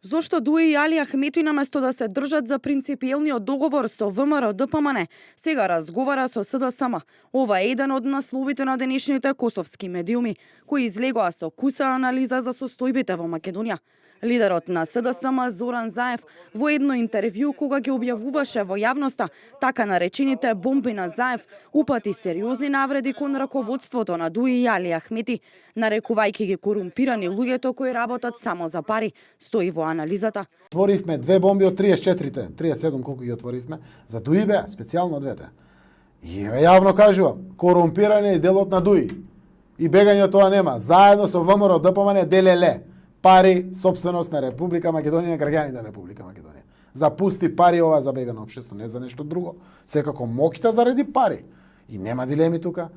Зошто Дуи и Али Ахмети наместо да се држат за принципиелниот договор со ВМРО ДПМН, сега разговара со СДСМ. Ова е еден од насловите на денешните косовски медиуми, кои излегоа со куса анализа за состојбите во Македонија. Лидерот на СДСМ Зоран Заев во едно интервју кога ги објавуваше во јавноста така наречените бомби на Заев, упати сериозни навреди кон раководството на Дуи и Али Ахмети, нарекувајќи ги корумпирани луѓето кои работат само за пари, стои во анализата. Отворивме две бомби од 34-те, 37 колку ги отворивме, за Дуи беа, специјално двете. И јавно кажувам, корумпирани е делот на Дуи. И бегање од тоа нема. Заедно со ВМРО ДПМН делеле пари, собственост на Република Македонија, на граѓаните на Република Македонија. За пусти пари ова забегано општество, не за нешто друго. Секако моќта заради пари. И нема дилеми тука.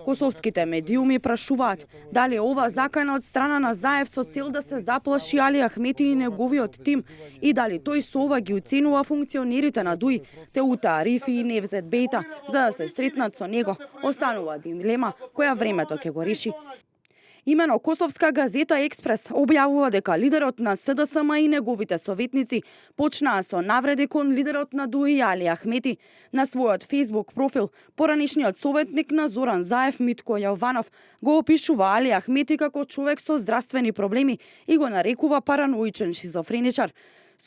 Косовските медиуми прашуваат дали ова закана од страна на Заев со цел да се заплаши Али Ахмети и неговиот тим и дали тој со ова ги уценува функционерите на Дуи, Теута Арифи и Невзет Бејта за да се сретнат со него. Останува дилема која времето ќе го реши. Имено косовска газета Експрес објавува дека лидерот на СДСМ и неговите советници почнаа со навреди кон лидерот на Дуи Али Ахмети. На својот Facebook профил, поранешниот советник на Зоран Заев Митко Јованов го опишува Али Ахмети како човек со здравствени проблеми и го нарекува параноичен шизофреничар.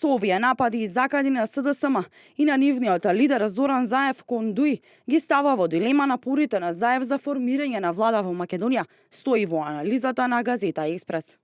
Со овие напади и закади на СДСМ и на нивниот лидер Зоран Заев кон Дуи ги става во дилема напорите на Заев за формирање на влада во Македонија, стои во анализата на газета Експрес.